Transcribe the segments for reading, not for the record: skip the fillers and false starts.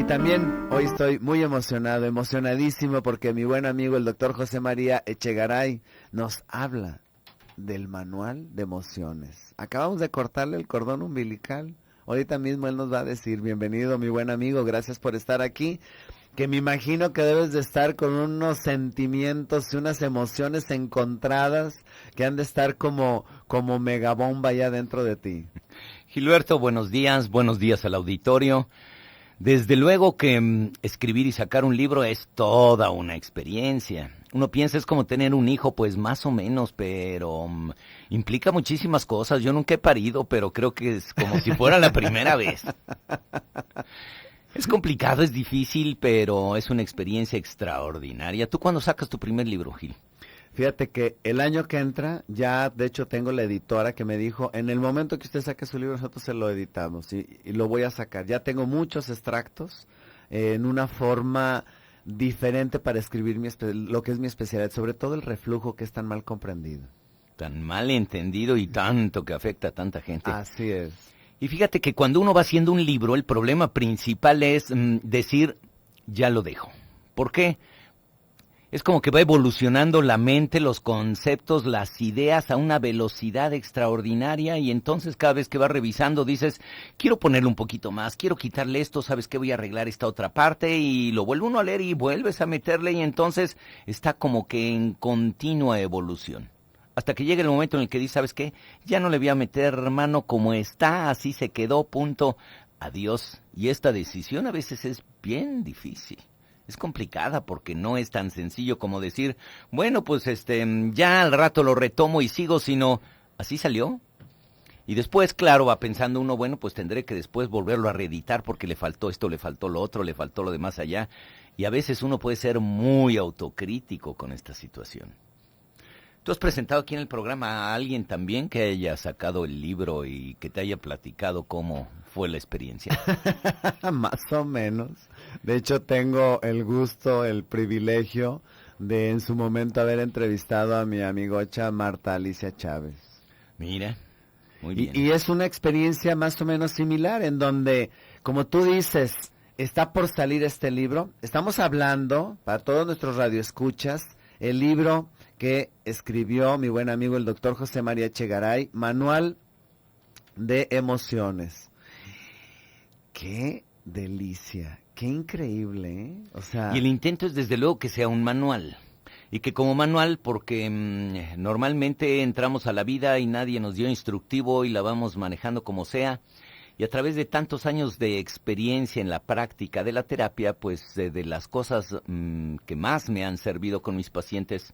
Y también hoy estoy muy emocionado, emocionadísimo, porque mi buen amigo el doctor José María Echegaray nos habla del manual de emociones. Acabamos de cortarle el cordón umbilical. Ahorita mismo él nos va a decir, bienvenido mi buen amigo, gracias por estar aquí, que me imagino que debes de estar con unos sentimientos y unas emociones encontradas que han de estar como megabomba allá dentro de ti. Gilberto, buenos días al auditorio. Desde luego que escribir y sacar un libro es toda una experiencia. Uno piensa es como tener un hijo, pues más o menos, pero implica muchísimas cosas. Yo nunca he parido, pero creo que es como si fuera la primera vez. Es complicado, es difícil, pero es una experiencia extraordinaria. ¿Tú cuándo sacas tu primer libro, Gil? Fíjate que el año que entra, ya de hecho tengo la editora que me dijo, en el momento que usted saque su libro, nosotros se lo editamos y lo voy a sacar. Ya tengo muchos extractos en una forma diferente para escribir lo que es mi especialidad, sobre todo el reflujo que es tan mal comprendido. Tan mal entendido y tanto que afecta a tanta gente. Así es. Y fíjate que cuando uno va haciendo un libro, el problema principal es decir, ya lo dejo. ¿Por qué? Es como que va evolucionando la mente, los conceptos, las ideas a una velocidad extraordinaria y entonces cada vez que vas revisando dices, quiero ponerle un poquito más, quiero quitarle esto, ¿sabes qué? Voy a arreglar esta otra parte y lo vuelve uno a leer y vuelves a meterle y entonces está como que en continua evolución. Hasta que llega el momento en el que dices, ¿sabes qué? Ya no le voy a meter mano como está, así se quedó, punto, adiós. Y esta decisión a veces es bien difícil. Es complicada porque no es tan sencillo como decir, bueno, pues ya al rato lo retomo y sigo, sino así salió. Y después, claro, va pensando uno, bueno, pues tendré que después volverlo a reeditar porque le faltó esto, le faltó lo otro, le faltó lo de más allá. Y a veces uno puede ser muy autocrítico con esta situación. ¿Tú has presentado aquí en el programa a alguien también que haya sacado el libro y que te haya platicado cómo fue la experiencia? Más o menos. De hecho, tengo el gusto, el privilegio de en su momento haber entrevistado a mi amigocha Marta Alicia Chávez. Mira, muy bien. Y es una experiencia más o menos similar en donde, como tú dices, está por salir este libro. Estamos hablando, para todos nuestros radioescuchas, el libro que escribió mi buen amigo el doctor José María Echegaray, Manual de Emociones. ¡Qué delicia! ¡Qué increíble! ¿Eh? O sea... Y el intento es desde luego que sea un manual. Y que como manual, porque normalmente entramos a la vida y nadie nos dio instructivo y la vamos manejando como sea. Y a través de tantos años de experiencia en la práctica de la terapia, pues de las cosas que más me han servido con mis pacientes,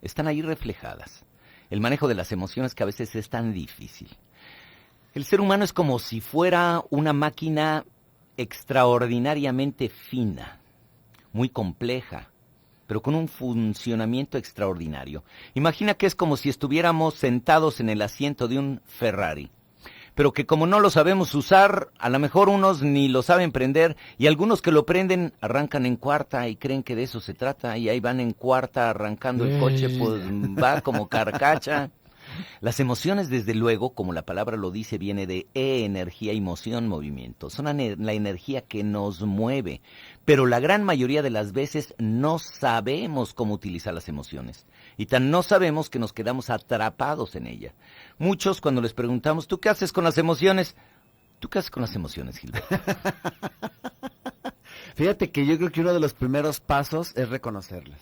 están ahí reflejadas. El manejo de las emociones que a veces es tan difícil. El ser humano es como si fuera una máquina extraordinariamente fina, muy compleja, pero con un funcionamiento extraordinario. Imagina que es como si estuviéramos sentados en el asiento de un Ferrari, pero que como no lo sabemos usar, a lo mejor unos ni lo saben prender, y algunos que lo prenden arrancan en cuarta y creen que de eso se trata, y ahí van en cuarta arrancando el coche, pues va como carcacha. Las emociones, desde luego, como la palabra lo dice, viene de energía, emoción, movimiento. Son la energía que nos mueve, pero la gran mayoría de las veces no sabemos cómo utilizar las emociones. Y tan no sabemos que nos quedamos atrapados en ella. Muchos, cuando les preguntamos, ¿tú qué haces con las emociones? ¿Tú qué haces con las emociones, Gilberto? Fíjate que yo creo que uno de los primeros pasos es reconocerlas.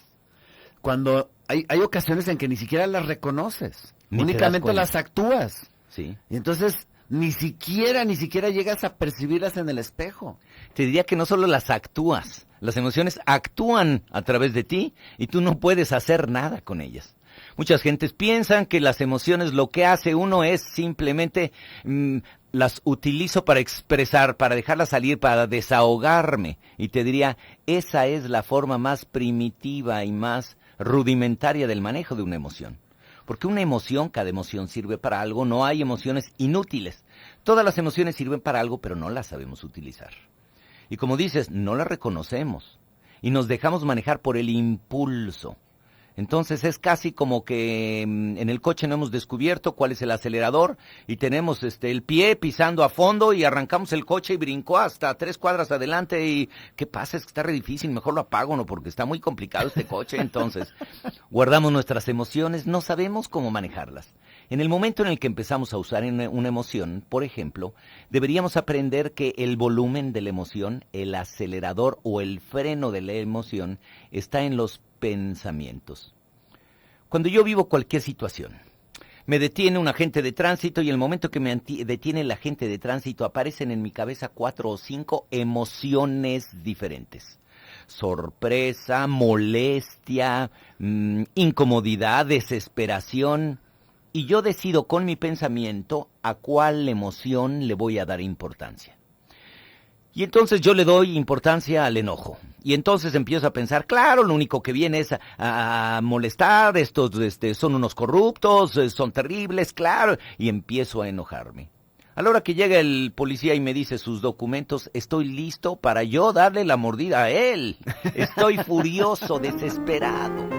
Cuando hay ocasiones en que ni siquiera las reconoces, únicamente las actúas. Sí. Y entonces ni siquiera llegas a percibirlas en el espejo. Te diría que no solo las actúas, las emociones actúan a través de ti y tú no puedes hacer nada con ellas. Muchas gentes piensan que las emociones lo que hace uno es simplemente las utilizo para expresar, para dejarlas salir, para desahogarme. Y te diría, esa es la forma más primitiva y más rudimentaria del manejo de una emoción. Porque una emoción, cada emoción sirve para algo, no hay emociones inútiles. Todas las emociones sirven para algo, pero no las sabemos utilizar. Y como dices, no las reconocemos y nos dejamos manejar por el impulso. Entonces es casi como que en el coche no hemos descubierto cuál es el acelerador y tenemos el pie pisando a fondo y arrancamos el coche y brincó hasta 3 cuadras adelante y ¿qué pasa? Es que está re difícil, mejor lo apago, ¿no? Porque está muy complicado este coche. Entonces guardamos nuestras emociones, no sabemos cómo manejarlas. En el momento en el que empezamos a usar una emoción, por ejemplo, deberíamos aprender que el volumen de la emoción, el acelerador o el freno de la emoción está en los pensamientos. Cuando yo vivo cualquier situación, me detiene un agente de tránsito y en el momento que me detiene el agente de tránsito aparecen en mi cabeza 4 o 5 emociones diferentes. Sorpresa, molestia, incomodidad, desesperación. Y yo decido con mi pensamiento a cuál emoción le voy a dar importancia. Y entonces yo le doy importancia al enojo. Y entonces empiezo a pensar, claro, lo único que viene es a molestar, estos son unos corruptos, son terribles, claro. Y empiezo a enojarme. A la hora que llega el policía y me dice sus documentos, estoy listo para yo darle la mordida a él. Estoy furioso, desesperado.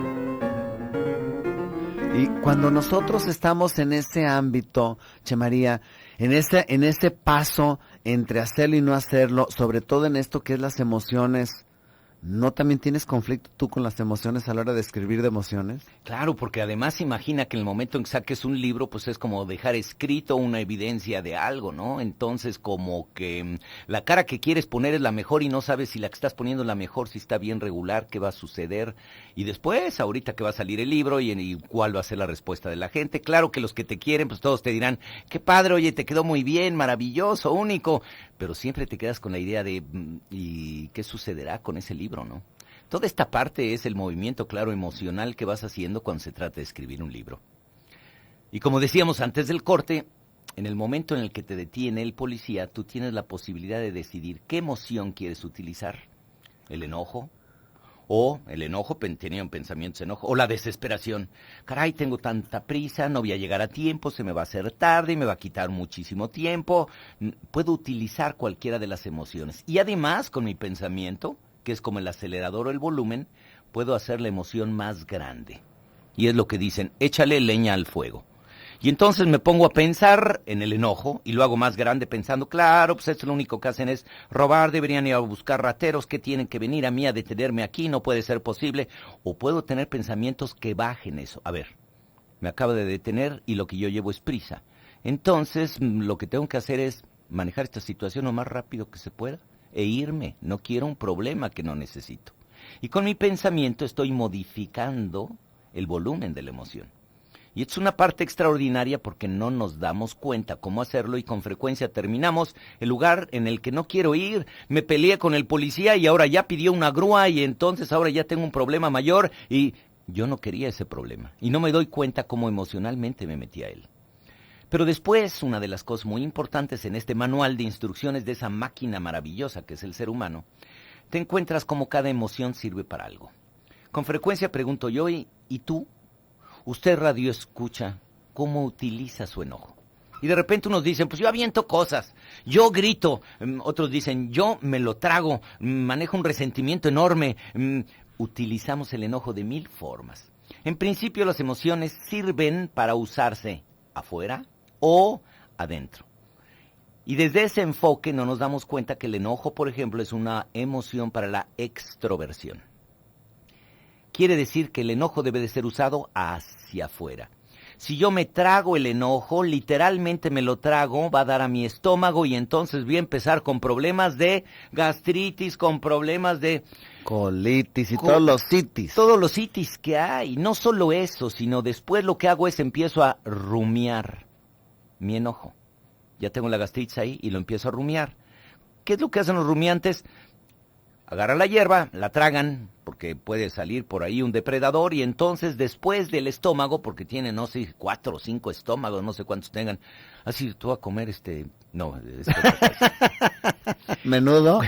Y cuando nosotros estamos en ese ámbito, Che María, en ese paso entre hacerlo y no hacerlo, sobre todo en esto que es las emociones, ¿no también tienes conflicto tú con las emociones a la hora de escribir de emociones? Claro, porque además imagina que en el momento en que saques un libro, pues es como dejar escrito una evidencia de algo, ¿no? Entonces como que la cara que quieres poner es la mejor y no sabes si la que estás poniendo es la mejor, si está bien regular, qué va a suceder. Y después, ahorita que va a salir el libro y cuál va a ser la respuesta de la gente. Claro que los que te quieren, pues todos te dirán, qué padre, oye, te quedó muy bien, maravilloso, único. Pero siempre te quedas con la idea de, ¿y qué sucederá con ese libro, no? Toda esta parte es el movimiento, claro, emocional que vas haciendo cuando se trata de escribir un libro. Y como decíamos antes del corte, en el momento en el que te detiene el policía, tú tienes la posibilidad de decidir qué emoción quieres utilizar. El enojo, o el enojo, tenía un pensamiento de enojo, o la desesperación. Caray, tengo tanta prisa, no voy a llegar a tiempo, se me va a hacer tarde, me va a quitar muchísimo tiempo. Puedo utilizar cualquiera de las emociones. Y además, con mi pensamiento, que es como el acelerador o el volumen, puedo hacer la emoción más grande. Y es lo que dicen, échale leña al fuego. Y entonces me pongo a pensar en el enojo y lo hago más grande pensando, claro, pues esto lo único que hacen es robar, deberían ir a buscar rateros que tienen que venir a mí a detenerme aquí, no puede ser posible. O puedo tener pensamientos que bajen eso. A ver, me acaba de detener y lo que yo llevo es prisa. Entonces lo que tengo que hacer es manejar esta situación lo más rápido que se pueda e irme. No quiero un problema que no necesito. Y con mi pensamiento estoy modificando el volumen de la emoción. Y es una parte extraordinaria porque no nos damos cuenta cómo hacerlo y con frecuencia terminamos el lugar en el que no quiero ir. Me peleé con el policía y ahora ya pidió una grúa y entonces ahora ya tengo un problema mayor y yo no quería ese problema. Y no me doy cuenta cómo emocionalmente me metí a él. Pero después, una de las cosas muy importantes en este manual de instrucciones de esa máquina maravillosa que es el ser humano, te encuentras cómo cada emoción sirve para algo. Con frecuencia pregunto yo, ¿y tú? Usted radio escucha, ¿cómo utiliza su enojo? Y de repente unos dicen, pues yo aviento cosas, yo grito, otros dicen, yo me lo trago, manejo un resentimiento enorme. Utilizamos el enojo de 1000 formas. En principio las emociones sirven para usarse afuera o adentro. Y desde ese enfoque no nos damos cuenta que el enojo, por ejemplo, es una emoción para la extroversión. Quiere decir que el enojo debe de ser usado hacia afuera. Si yo me trago el enojo, literalmente me lo trago, va a dar a mi estómago y entonces voy a empezar con problemas de gastritis, con problemas de colitis y todos los citis. Todos los citis que hay. No solo eso, sino después lo que hago es empiezo a rumiar mi enojo. Ya tengo la gastritis ahí y lo empiezo a rumiar. ¿Qué es lo que hacen los rumiantes? Agarran la hierba, la tragan, porque puede salir por ahí un depredador, y entonces después del estómago, porque tienen, no sé, 4 o 5 estómagos, no sé cuántos tengan, así tú vas a comer menudo.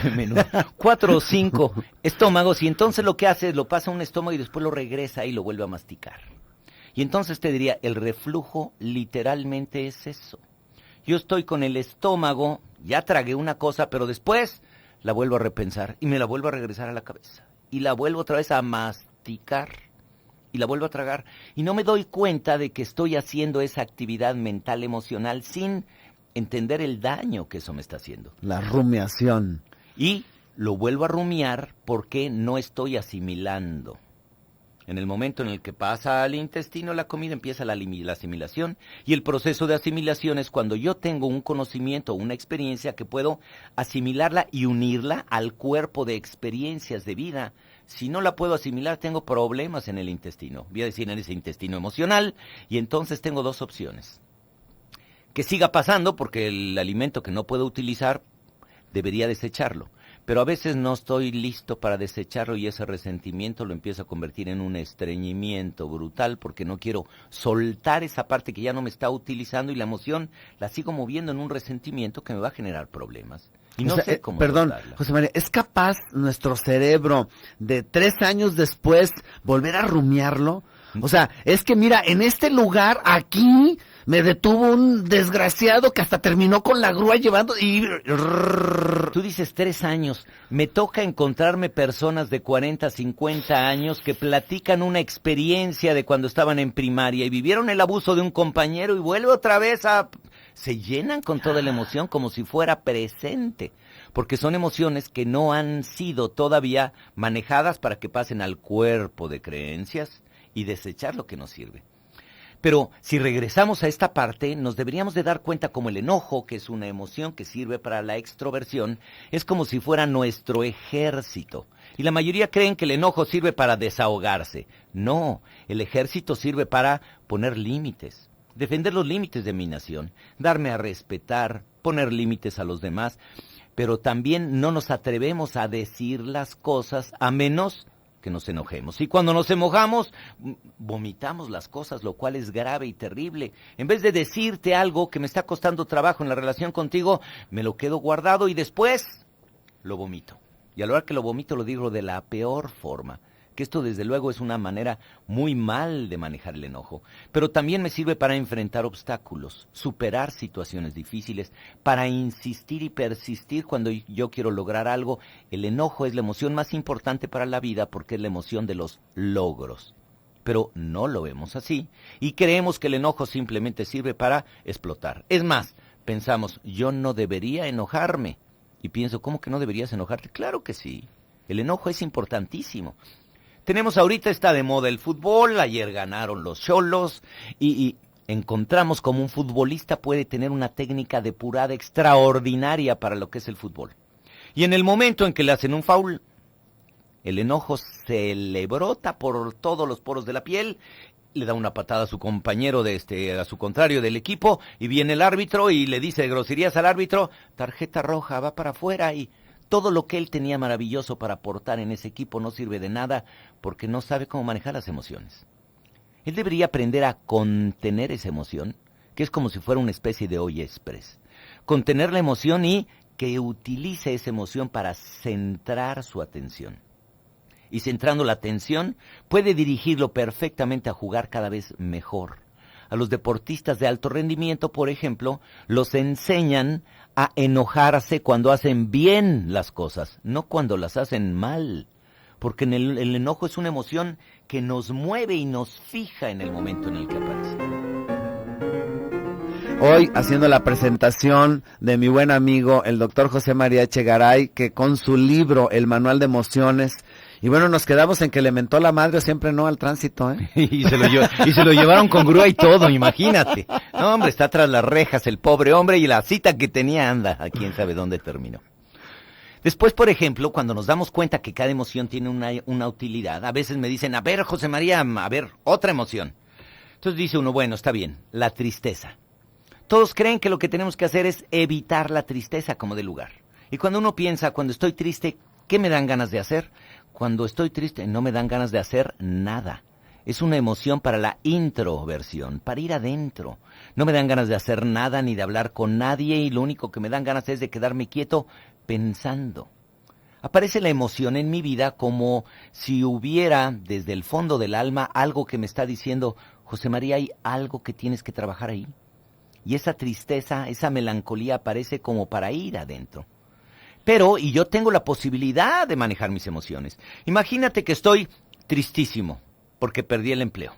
4 o 5 estómagos, y entonces lo que hace es lo pasa a un estómago y después lo regresa y lo vuelve a masticar. Y entonces te diría, el reflujo literalmente es eso. Yo estoy con el estómago, ya tragué una cosa, pero después la vuelvo a repensar y me la vuelvo a regresar a la cabeza. Y la vuelvo otra vez a masticar. y la vuelvo a tragar. Y no me doy cuenta de que estoy haciendo esa actividad mental emocional sin entender el daño que eso me está haciendo. La rumiación. Y lo vuelvo a rumiar porque no estoy asimilando. En el momento en el que pasa al intestino la comida, empieza la asimilación, y el proceso de asimilación es cuando yo tengo un conocimiento, una experiencia que puedo asimilarla y unirla al cuerpo de experiencias de vida. Si no la puedo asimilar, tengo problemas en el intestino. Voy a decir en ese intestino emocional, y entonces tengo dos opciones. Que siga pasando porque el alimento que no puedo utilizar debería desecharlo. Pero a veces no estoy listo para desecharlo y ese resentimiento lo empiezo a convertir en un estreñimiento brutal porque no quiero soltar esa parte que ya no me está utilizando y la emoción la sigo moviendo en un resentimiento que me va a generar problemas. Y no sé cómo perdón, soltarla. José María, ¿es capaz nuestro cerebro de 3 años después volver a rumiarlo? O sea, es que mira, en este lugar, aquí, me detuvo un desgraciado que hasta terminó con la grúa llevando y... Tú dices 3 años. Me toca encontrarme personas de 40, 50 años que platican una experiencia de cuando estaban en primaria y vivieron el abuso de un compañero y vuelve otra vez a... Se llenan con toda la emoción como si fuera presente, porque son emociones que no han sido todavía manejadas para que pasen al cuerpo de creencias y desechar lo que nos sirve. Pero si regresamos a esta parte, nos deberíamos de dar cuenta como el enojo, que es una emoción que sirve para la extroversión, es como si fuera nuestro ejército. Y la mayoría creen que el enojo sirve para desahogarse. No, el ejército sirve para poner límites, defender los límites de mi nación, darme a respetar, poner límites a los demás. Pero también no nos atrevemos a decir las cosas a menos que nos enojemos. Y cuando nos enojamos, vomitamos las cosas, lo cual es grave y terrible. En vez de decirte algo que me está costando trabajo en la relación contigo, me lo quedo guardado y después lo vomito. Y a la hora que lo vomito lo digo de la peor forma. Que esto desde luego es una manera muy mal de manejar el enojo, pero también me sirve para enfrentar obstáculos, superar situaciones difíciles, para insistir y persistir cuando yo quiero lograr algo. El enojo es la emoción más importante para la vida porque es la emoción de los logros. Pero no lo vemos así y creemos que el enojo simplemente sirve para explotar. Es más, pensamos, yo no debería enojarme. Y pienso, ¿cómo que no deberías enojarte? Claro que sí, el enojo es importantísimo. Tenemos ahorita, está de moda el fútbol, ayer ganaron los Xolos y encontramos como un futbolista puede tener una técnica depurada extraordinaria para lo que es el fútbol. Y en el momento en que le hacen un foul, el enojo se le brota por todos los poros de la piel, le da una patada a su compañero a su contrario del equipo y viene el árbitro y le dice groserías al árbitro, tarjeta roja, va para afuera y... Todo lo que él tenía maravilloso para aportar en ese equipo no sirve de nada porque no sabe cómo manejar las emociones. Él debería aprender a contener esa emoción, que es como si fuera una especie de olla express. Contener la emoción y que utilice esa emoción para centrar su atención. Y centrando la atención, puede dirigirlo perfectamente a jugar cada vez mejor. A los deportistas de alto rendimiento, por ejemplo, los enseñan a enojarse cuando hacen bien las cosas, no cuando las hacen mal. Porque el enojo es una emoción que nos mueve y nos fija en el momento en el que aparece. Hoy haciendo la presentación de mi buen amigo, el doctor José María Echegaray, que con su libro, El Manual de Emociones, y bueno, nos quedamos en que le mentó la madre o siempre no al tránsito, ¿eh? y se lo llevaron con grúa y todo, imagínate. No, hombre, está tras las rejas el pobre hombre y la cita que tenía anda, a quién sabe dónde terminó. Después, por ejemplo, cuando nos damos cuenta que cada emoción tiene una utilidad, a veces me dicen, a ver, José María, a ver, otra emoción. Entonces dice uno, bueno, está bien, la tristeza. Todos creen que lo que tenemos que hacer es evitar la tristeza como de lugar. Y cuando uno piensa, cuando estoy triste, ¿qué me dan ganas de hacer? Cuando estoy triste no me dan ganas de hacer nada. Es una emoción para la introversión, para ir adentro. No me dan ganas de hacer nada ni de hablar con nadie y lo único que me dan ganas es de quedarme quieto pensando. Aparece la emoción en mi vida como si hubiera desde el fondo del alma algo que me está diciendo, José María, hay algo que tienes que trabajar ahí. Y esa tristeza, esa melancolía aparece como para ir adentro. Pero, y yo tengo la posibilidad de manejar mis emociones. Imagínate que estoy tristísimo, porque perdí el empleo.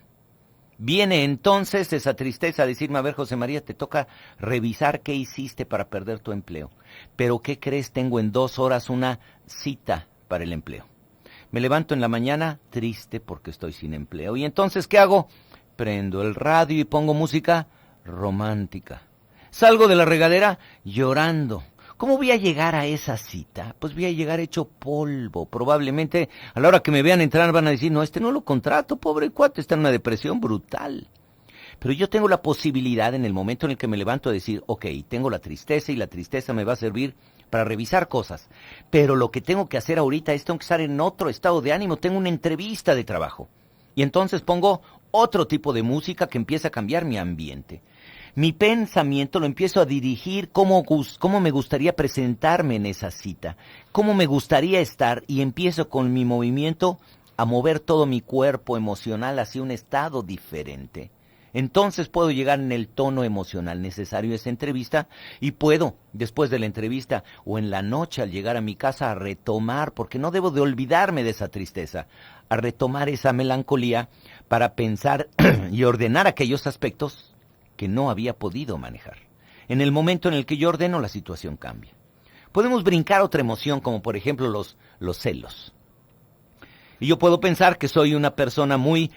Viene entonces esa tristeza a decirme, a ver, José María, te toca revisar qué hiciste para perder tu empleo. Pero ¿qué crees? Tengo en 2 horas una cita para el empleo. Me levanto en la mañana triste porque estoy sin empleo. ¿Y entonces qué hago? Prendo el radio y pongo música romántica. Salgo de la regadera llorando. ¿Cómo voy a llegar a esa cita? Pues voy a llegar hecho polvo. Probablemente a la hora que me vean entrar van a decir, no, no lo contrato, pobre cuate, está en una depresión brutal. Pero yo tengo la posibilidad en el momento en el que me levanto de decir, ok, tengo la tristeza y la tristeza me va a servir para revisar cosas. Pero lo que tengo que hacer ahorita es tengo que estar en otro estado de ánimo, tengo una entrevista de trabajo. Y entonces pongo otro tipo de música que empieza a cambiar mi ambiente. Mi pensamiento lo empiezo a dirigir cómo me gustaría presentarme en esa cita, cómo me gustaría estar y empiezo con mi movimiento a mover todo mi cuerpo emocional hacia un estado diferente. Entonces puedo llegar en el tono emocional necesario a esa entrevista y puedo, después de la entrevista o en la noche al llegar a mi casa, a retomar, porque no debo de olvidarme de esa tristeza, a retomar esa melancolía para pensar y ordenar aquellos aspectos que no había podido manejar. En el momento en el que yo ordeno, la situación cambia. Podemos brincar otra emoción, como por ejemplo los celos. Y yo puedo pensar que soy una persona muy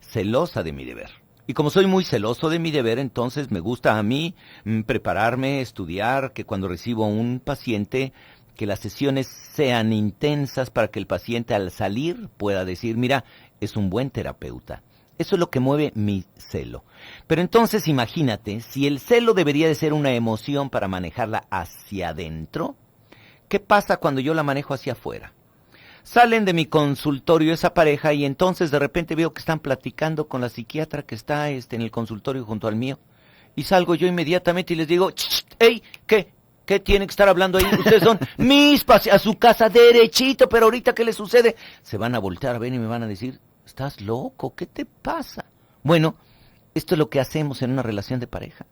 celosa de mi deber. Y como soy muy celoso de mi deber, entonces me gusta a mí prepararme, estudiar, que cuando recibo a un paciente, que las sesiones sean intensas para que el paciente al salir pueda decir, mira, es un buen terapeuta. Eso es lo que mueve mi celo. Pero entonces imagínate, si el celo debería de ser una emoción para manejarla hacia adentro, ¿qué pasa cuando yo la manejo hacia afuera? Salen de mi consultorio esa pareja y entonces de repente veo que están platicando con la psiquiatra que está en el consultorio junto al mío. Y salgo yo inmediatamente y les digo, ¡hey! ¿Qué tienen que estar hablando ahí? Ustedes son mis pacientes, a su casa derechito, pero ahorita ¿qué les sucede? Se van a voltear a ver y me van a decir, ¿estás loco? ¿Qué te pasa? Bueno, esto es lo que hacemos en una relación de pareja.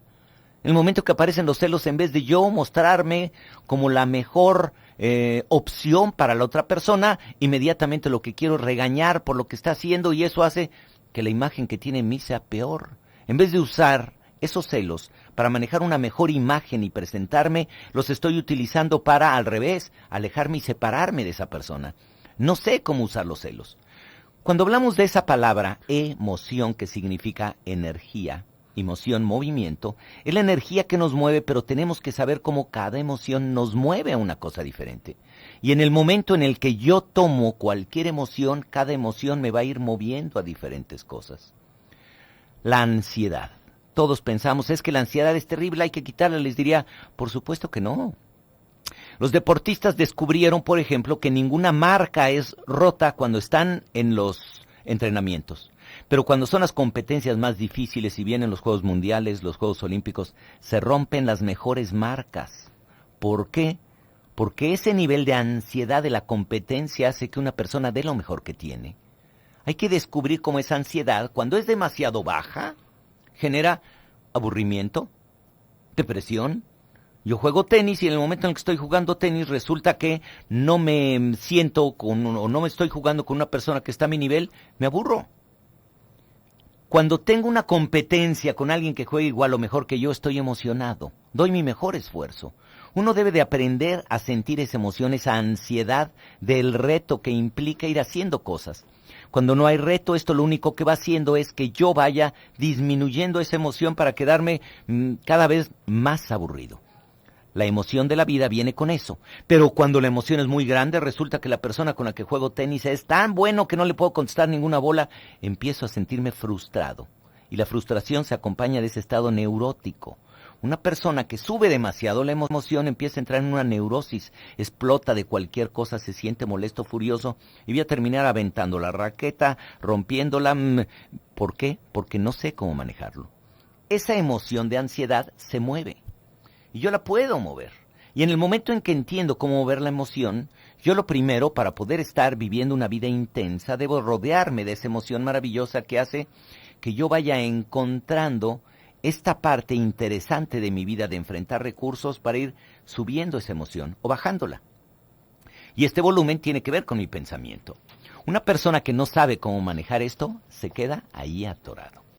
En el momento que aparecen los celos, en vez de yo mostrarme como la mejor opción para la otra persona, inmediatamente lo que quiero es regañar por lo que está haciendo y eso hace que la imagen que tiene en mí sea peor. En vez de usar esos celos para manejar una mejor imagen y presentarme, los estoy utilizando para, al revés, alejarme y separarme de esa persona. No sé cómo usar los celos. Cuando hablamos de esa palabra, emoción, que significa energía, emoción, movimiento, es la energía que nos mueve, pero tenemos que saber cómo cada emoción nos mueve a una cosa diferente. Y en el momento en el que yo tomo cualquier emoción, cada emoción me va a ir moviendo a diferentes cosas. La ansiedad. Todos pensamos, es que la ansiedad es terrible, hay que quitarla. Les diría, por supuesto que no. Los deportistas descubrieron, por ejemplo, que ninguna marca es rota cuando están en los entrenamientos. Pero cuando son las competencias más difíciles y vienen los Juegos Mundiales, los Juegos Olímpicos, se rompen las mejores marcas. ¿Por qué? Porque ese nivel de ansiedad de la competencia hace que una persona dé lo mejor que tiene. Hay que descubrir cómo esa ansiedad, cuando es demasiado baja, genera aburrimiento, depresión. Yo juego tenis y en el momento en el que estoy jugando tenis resulta que no me siento o no me estoy jugando con una persona que está a mi nivel, me aburro. Cuando tengo una competencia con alguien que juegue igual o mejor que yo, estoy emocionado, doy mi mejor esfuerzo. Uno debe de aprender a sentir esa emoción, esa ansiedad del reto que implica ir haciendo cosas. Cuando no hay reto, esto lo único que va haciendo es que yo vaya disminuyendo esa emoción para quedarme cada vez más aburrido. La emoción de la vida viene con eso, pero cuando la emoción es muy grande, resulta que la persona con la que juego tenis es tan bueno que no le puedo contestar ninguna bola, empiezo a sentirme frustrado. Y la frustración se acompaña de ese estado neurótico. Una persona que sube demasiado la emoción empieza a entrar en una neurosis, explota de cualquier cosa, se siente molesto, furioso, y voy a terminar aventando la raqueta, rompiéndola. ¿Por qué? Porque no sé cómo manejarlo. Esa emoción de ansiedad se mueve. Y yo la puedo mover. Y en el momento en que entiendo cómo mover la emoción, yo lo primero, para poder estar viviendo una vida intensa, debo rodearme de esa emoción maravillosa que hace que yo vaya encontrando esta parte interesante de mi vida de enfrentar recursos para ir subiendo esa emoción o bajándola. Y este volumen tiene que ver con mi pensamiento. Una persona que no sabe cómo manejar esto se queda ahí atorado.